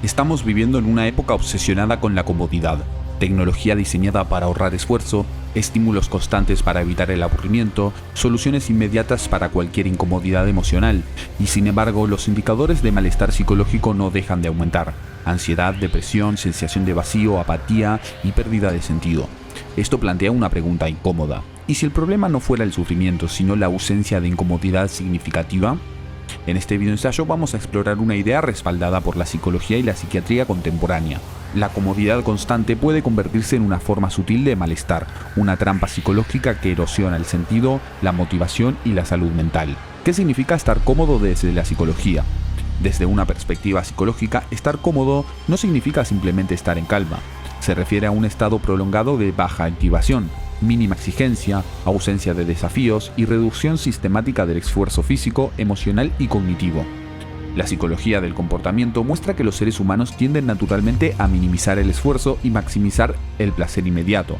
Estamos viviendo en una época obsesionada con la comodidad, tecnología diseñada para ahorrar esfuerzo, estímulos constantes para evitar el aburrimiento, soluciones inmediatas para cualquier incomodidad emocional, y sin embargo los indicadores de malestar psicológico no dejan de aumentar: ansiedad, depresión, sensación de vacío, apatía y pérdida de sentido. Esto plantea una pregunta incómoda: ¿y si el problema no fuera el sufrimiento, sino la ausencia de incomodidad significativa? En este videoensayo vamos a explorar una idea respaldada por la psicología y la psiquiatría contemporánea. La comodidad constante puede convertirse en una forma sutil de malestar, una trampa psicológica que erosiona el sentido, la motivación y la salud mental. ¿Qué significa estar cómodo desde la psicología? Desde una perspectiva psicológica, estar cómodo no significa simplemente estar en calma. Se refiere a un estado prolongado de baja activación, mínima exigencia, ausencia de desafíos y reducción sistemática del esfuerzo físico, emocional y cognitivo. La psicología del comportamiento muestra que los seres humanos tienden naturalmente a minimizar el esfuerzo y maximizar el placer inmediato.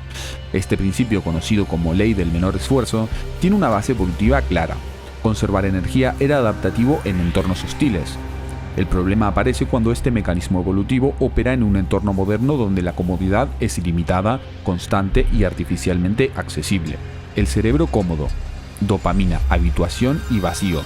Este principio, conocido como ley del menor esfuerzo, tiene una base evolutiva clara. Conservar energía era adaptativo en entornos hostiles. El problema aparece cuando este mecanismo evolutivo opera en un entorno moderno donde la comodidad es ilimitada, constante y artificialmente accesible. El cerebro cómodo, dopamina, habituación y vacío.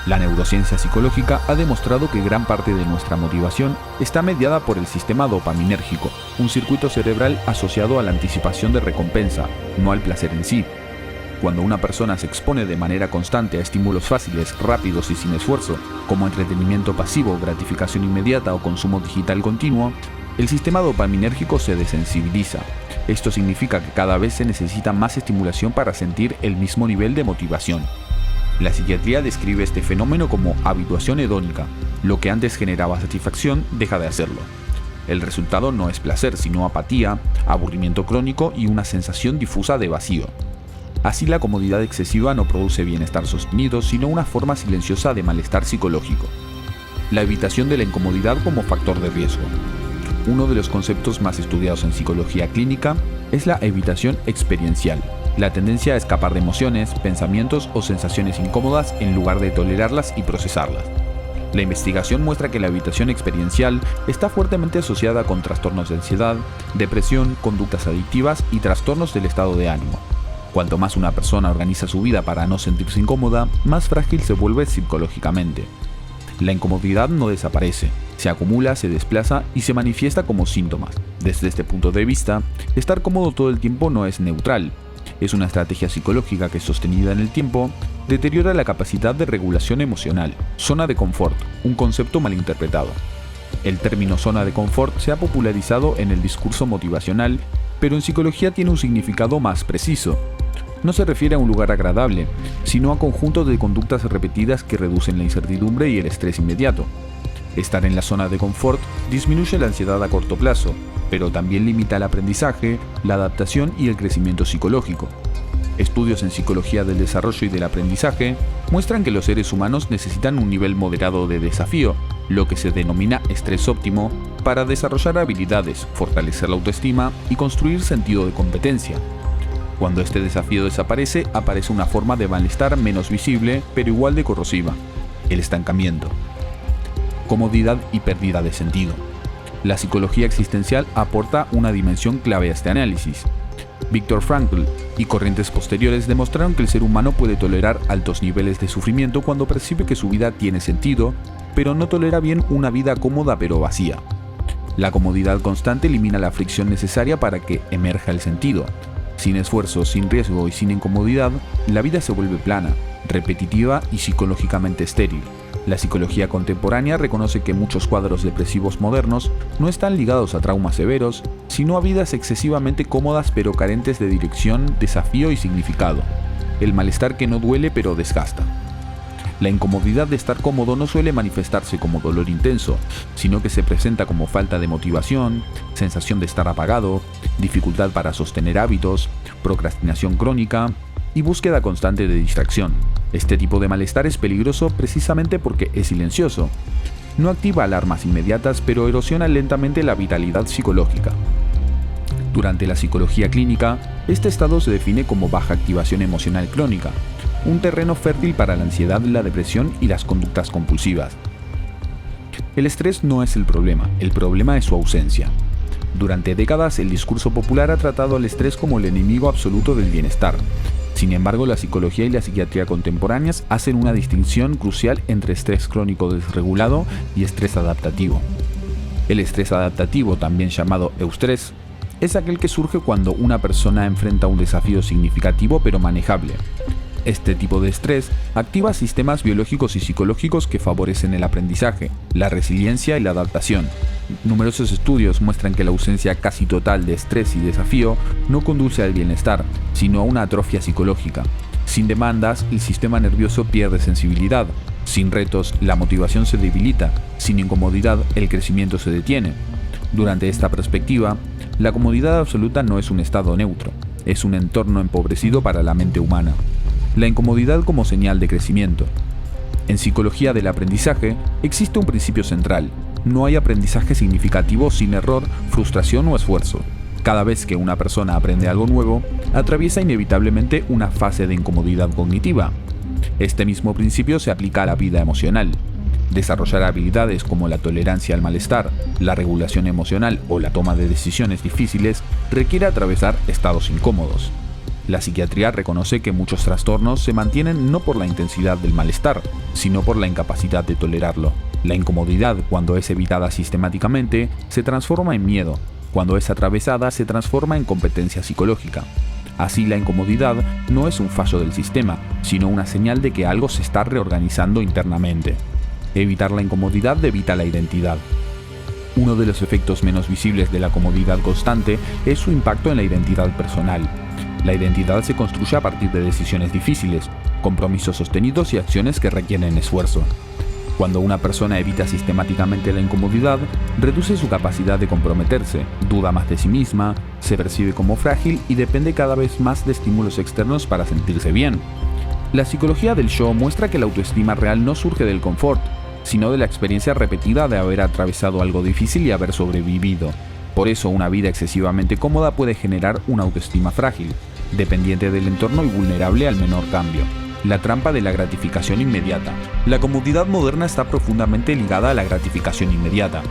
La neurociencia psicológica ha demostrado que gran parte de nuestra motivación está mediada por el sistema dopaminérgico, un circuito cerebral asociado a la anticipación de recompensa, no al placer en sí. Cuando una persona se expone de manera constante a estímulos fáciles, rápidos y sin esfuerzo, como entretenimiento pasivo, gratificación inmediata o consumo digital continuo, el sistema dopaminérgico se desensibiliza. Esto significa que cada vez se necesita más estimulación para sentir el mismo nivel de motivación. La psiquiatría describe este fenómeno como habituación hedónica. Lo que antes generaba satisfacción deja de hacerlo. El resultado no es placer, sino apatía, aburrimiento crónico y una sensación difusa de vacío. Así, la comodidad excesiva no produce bienestar sostenido, sino una forma silenciosa de malestar psicológico. La evitación de la incomodidad como factor de riesgo. Uno de los conceptos más estudiados en psicología clínica es la evitación experiencial, la tendencia a escapar de emociones, pensamientos o sensaciones incómodas en lugar de tolerarlas y procesarlas. La investigación muestra que la evitación experiencial está fuertemente asociada con trastornos de ansiedad, depresión, conductas adictivas y trastornos del estado de ánimo. Cuanto más una persona organiza su vida para no sentirse incómoda, más frágil se vuelve psicológicamente. La incomodidad no desaparece, se acumula, se desplaza y se manifiesta como síntomas. Desde este punto de vista, estar cómodo todo el tiempo no es neutral. Es una estrategia psicológica que, sostenida en el tiempo, deteriora la capacidad de regulación emocional. Zona de confort, un concepto malinterpretado. El término zona de confort se ha popularizado en el discurso motivacional, pero en psicología tiene un significado más preciso. No se refiere a un lugar agradable, sino a conjuntos de conductas repetidas que reducen la incertidumbre y el estrés inmediato. Estar en la zona de confort disminuye la ansiedad a corto plazo, pero también limita el aprendizaje, la adaptación y el crecimiento psicológico. Estudios en psicología del desarrollo y del aprendizaje muestran que los seres humanos necesitan un nivel moderado de desafío, lo que se denomina estrés óptimo, para desarrollar habilidades, fortalecer la autoestima y construir sentido de competencia. Cuando este desafío desaparece, aparece una forma de malestar menos visible, pero igual de corrosiva: el estancamiento. Comodidad y pérdida de sentido. La psicología existencial aporta una dimensión clave a este análisis. Viktor Frankl y corrientes posteriores demostraron que el ser humano puede tolerar altos niveles de sufrimiento cuando percibe que su vida tiene sentido, pero no tolera bien una vida cómoda pero vacía. La comodidad constante elimina la fricción necesaria para que emerja el sentido. Sin esfuerzo, sin riesgo y sin incomodidad, la vida se vuelve plana, repetitiva y psicológicamente estéril. La psicología contemporánea reconoce que muchos cuadros depresivos modernos no están ligados a traumas severos, sino a vidas excesivamente cómodas pero carentes de dirección, desafío y significado. El malestar que no duele pero desgasta. La incomodidad de estar cómodo no suele manifestarse como dolor intenso, sino que se presenta como falta de motivación, sensación de estar apagado, dificultad para sostener hábitos, procrastinación crónica y búsqueda constante de distracción. Este tipo de malestar es peligroso precisamente porque es silencioso. No activa alarmas inmediatas, pero erosiona lentamente la vitalidad psicológica. Durante la psicología clínica, este estado se define como baja activación emocional crónica, un terreno fértil para la ansiedad, la depresión y las conductas compulsivas. El estrés no es el problema es su ausencia. Durante décadas, el discurso popular ha tratado al estrés como el enemigo absoluto del bienestar. Sin embargo, la psicología y la psiquiatría contemporáneas hacen una distinción crucial entre estrés crónico desregulado y estrés adaptativo. El estrés adaptativo, también llamado eustrés, es aquel que surge cuando una persona enfrenta un desafío significativo pero manejable. Este tipo de estrés activa sistemas biológicos y psicológicos que favorecen el aprendizaje, la resiliencia y la adaptación. Numerosos estudios muestran que la ausencia casi total de estrés y desafío no conduce al bienestar, sino a una atrofia psicológica. Sin demandas, el sistema nervioso pierde sensibilidad. Sin retos, la motivación se debilita. Sin incomodidad, el crecimiento se detiene. Durante esta perspectiva, la comodidad absoluta no es un estado neutro, es un entorno empobrecido para la mente humana. La incomodidad como señal de crecimiento. En psicología del aprendizaje existe un principio central: no hay aprendizaje significativo sin error, frustración o esfuerzo. Cada vez que una persona aprende algo nuevo, atraviesa inevitablemente una fase de incomodidad cognitiva. Este mismo principio se aplica a la vida emocional. Desarrollar habilidades como la tolerancia al malestar, la regulación emocional o la toma de decisiones difíciles requiere atravesar estados incómodos. La psiquiatría reconoce que muchos trastornos se mantienen no por la intensidad del malestar, sino por la incapacidad de tolerarlo. La incomodidad, cuando es evitada sistemáticamente, se transforma en miedo. Cuando es atravesada, se transforma en competencia psicológica. Así, la incomodidad no es un fallo del sistema, sino una señal de que algo se está reorganizando internamente. Evitar la incomodidad evita la identidad. Uno de los efectos menos visibles de la comodidad constante es su impacto en la identidad personal. La identidad se construye a partir de decisiones difíciles, compromisos sostenidos y acciones que requieren esfuerzo. Cuando una persona evita sistemáticamente la incomodidad, reduce su capacidad de comprometerse, duda más de sí misma, se percibe como frágil y depende cada vez más de estímulos externos para sentirse bien. La psicología del yo muestra que la autoestima real no surge del confort, sino de la experiencia repetida de haber atravesado algo difícil y haber sobrevivido. Por eso, una vida excesivamente cómoda puede generar una autoestima frágil, dependiente del entorno y vulnerable al menor cambio. La trampa de la gratificación inmediata. La comodidad moderna está profundamente ligada a la gratificación inmediata.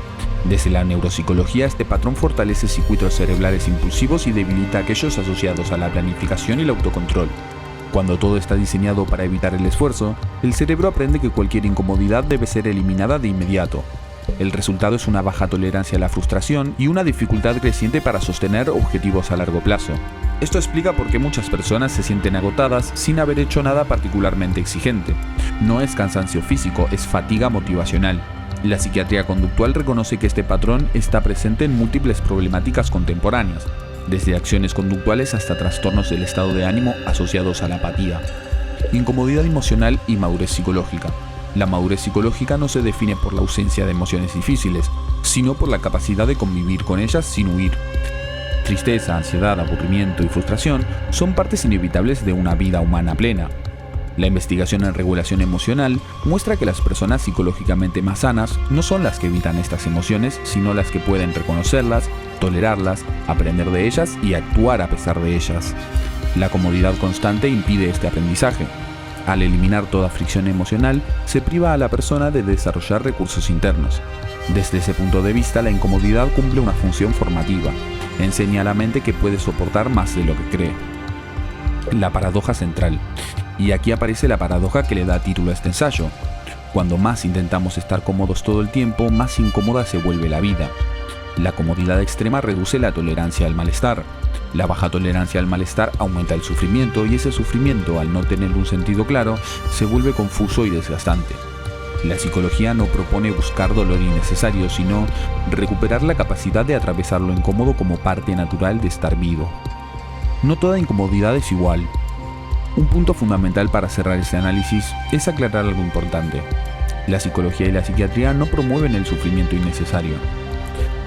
Desde la neuropsicología, este patrón fortalece circuitos cerebrales impulsivos y debilita aquellos asociados a la planificación y el autocontrol. Cuando todo está diseñado para evitar el esfuerzo, el cerebro aprende que cualquier incomodidad debe ser eliminada de inmediato. El resultado es una baja tolerancia a la frustración y una dificultad creciente para sostener objetivos a largo plazo. Esto explica por qué muchas personas se sienten agotadas sin haber hecho nada particularmente exigente. No es cansancio físico, es fatiga motivacional. La psiquiatría conductual reconoce que este patrón está presente en múltiples problemáticas contemporáneas, desde acciones conductuales hasta trastornos del estado de ánimo asociados a la apatía. Incomodidad emocional y madurez psicológica. La madurez psicológica no se define por la ausencia de emociones difíciles, sino por la capacidad de convivir con ellas sin huir. Tristeza, ansiedad, aburrimiento y frustración son partes inevitables de una vida humana plena. La investigación en regulación emocional muestra que las personas psicológicamente más sanas no son las que evitan estas emociones, sino las que pueden reconocerlas, tolerarlas, aprender de ellas y actuar a pesar de ellas. La comodidad constante impide este aprendizaje. Al eliminar toda fricción emocional, se priva a la persona de desarrollar recursos internos. Desde ese punto de vista, la incomodidad cumple una función formativa. Enseña a la mente que puede soportar más de lo que cree. La paradoja central. Y aquí aparece la paradoja que le da título a este ensayo. Cuando más intentamos estar cómodos todo el tiempo, más incómoda se vuelve la vida. La comodidad extrema reduce la tolerancia al malestar. La baja tolerancia al malestar aumenta el sufrimiento y ese sufrimiento, al no tener un sentido claro, se vuelve confuso y desgastante. La psicología no propone buscar dolor innecesario, sino recuperar la capacidad de atravesar lo incómodo como parte natural de estar vivo. No toda incomodidad es igual. Un punto fundamental para cerrar este análisis es aclarar algo importante. La psicología y la psiquiatría no promueven el sufrimiento innecesario.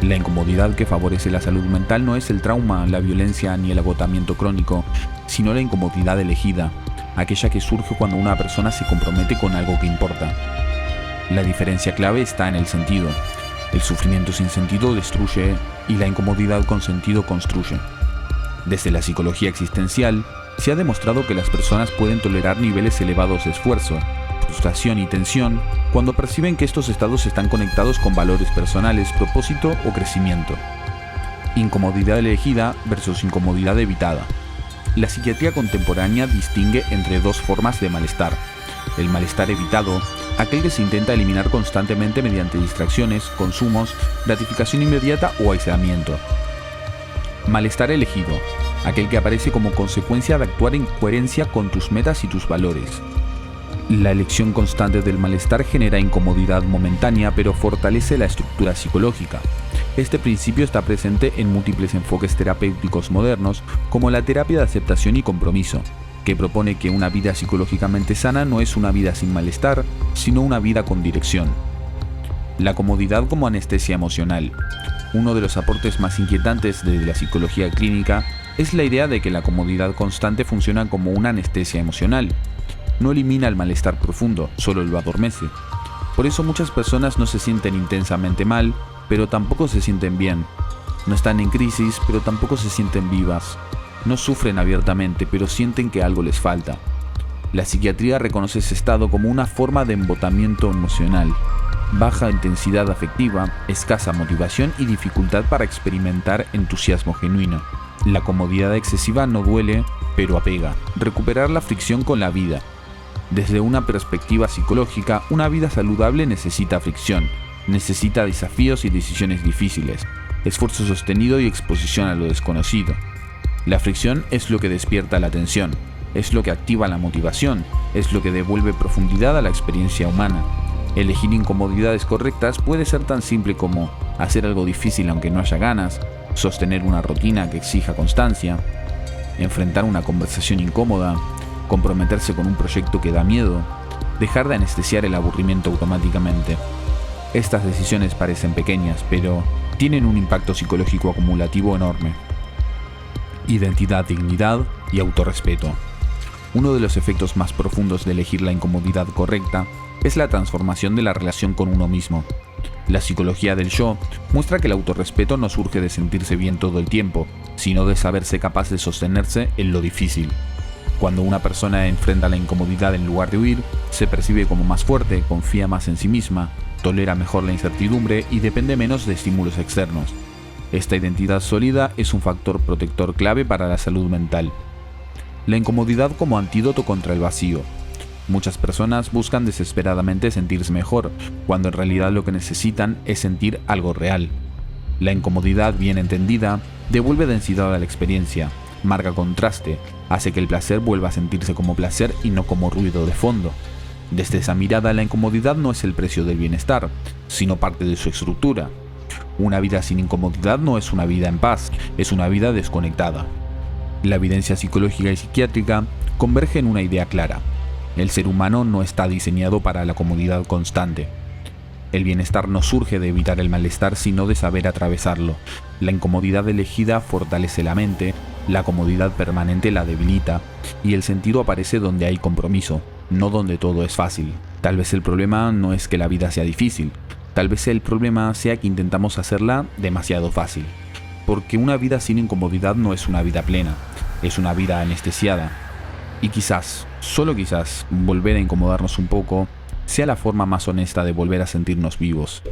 La incomodidad que favorece la salud mental no es el trauma, la violencia ni el agotamiento crónico, sino la incomodidad elegida, aquella que surge cuando una persona se compromete con algo que importa. La diferencia clave está en el sentido. El sufrimiento sin sentido destruye y la incomodidad con sentido construye. Desde la psicología existencial, se ha demostrado que las personas pueden tolerar niveles elevados de esfuerzo, frustración y tensión cuando perciben que estos estados están conectados con valores personales, propósito o crecimiento. Incomodidad elegida versus incomodidad evitada. La psiquiatría contemporánea distingue entre dos formas de malestar. El malestar evitado, aquel que se intenta eliminar constantemente mediante distracciones, consumos, gratificación inmediata o aislamiento. Malestar elegido, aquel que aparece como consecuencia de actuar en coherencia con tus metas y tus valores. La elección constante del malestar genera incomodidad momentánea, pero fortalece la estructura psicológica. Este principio está presente en múltiples enfoques terapéuticos modernos, como la terapia de aceptación y compromiso, que propone que una vida psicológicamente sana no es una vida sin malestar, sino una vida con dirección. La comodidad como anestesia emocional. Uno de los aportes más inquietantes de la psicología clínica es la idea de que la comodidad constante funciona como una anestesia emocional. No elimina el malestar profundo, solo lo adormece. Por eso muchas personas no se sienten intensamente mal, pero tampoco se sienten bien. No están en crisis, pero tampoco se sienten vivas. No sufren abiertamente, pero sienten que algo les falta. La psiquiatría reconoce ese estado como una forma de embotamiento emocional. Baja intensidad afectiva, escasa motivación y dificultad para experimentar entusiasmo genuino. La comodidad excesiva no duele, pero apega. Recuperar la fricción con la vida. Desde una perspectiva psicológica, una vida saludable necesita fricción, necesita desafíos y decisiones difíciles, esfuerzo sostenido y exposición a lo desconocido. La fricción es lo que despierta la atención, es lo que activa la motivación, es lo que devuelve profundidad a la experiencia humana. Elegir incomodidades correctas puede ser tan simple como hacer algo difícil aunque no haya ganas, sostener una rutina que exija constancia, enfrentar una conversación incómoda, comprometerse con un proyecto que da miedo, dejar de anestesiar el aburrimiento automáticamente. Estas decisiones parecen pequeñas, pero tienen un impacto psicológico acumulativo enorme. Identidad, dignidad y autorrespeto. Uno de los efectos más profundos de elegir la incomodidad correcta es la transformación de la relación con uno mismo. La psicología del yo muestra que el autorrespeto no surge de sentirse bien todo el tiempo, sino de saberse capaz de sostenerse en lo difícil. Cuando una persona enfrenta la incomodidad en lugar de huir, se percibe como más fuerte, confía más en sí misma, tolera mejor la incertidumbre y depende menos de estímulos externos. Esta identidad sólida es un factor protector clave para la salud mental. La incomodidad como antídoto contra el vacío. Muchas personas buscan desesperadamente sentirse mejor, cuando en realidad lo que necesitan es sentir algo real. La incomodidad bien entendida devuelve densidad a la experiencia, marca contraste, hace que el placer vuelva a sentirse como placer y no como ruido de fondo. Desde esa mirada, la incomodidad no es el precio del bienestar, sino parte de su estructura. Una vida sin incomodidad no es una vida en paz, es una vida desconectada. La evidencia psicológica y psiquiátrica converge en una idea clara. El ser humano no está diseñado para la comodidad constante. El bienestar no surge de evitar el malestar, sino de saber atravesarlo. La incomodidad elegida fortalece la mente, la comodidad permanente la debilita, y el sentido aparece donde hay compromiso, no donde todo es fácil. Tal vez el problema no es que la vida sea difícil, tal vez el problema sea que intentamos hacerla demasiado fácil. Porque una vida sin incomodidad no es una vida plena, es una vida anestesiada. Y quizás, solo quizás, volver a incomodarnos un poco sea la forma más honesta de volver a sentirnos vivos.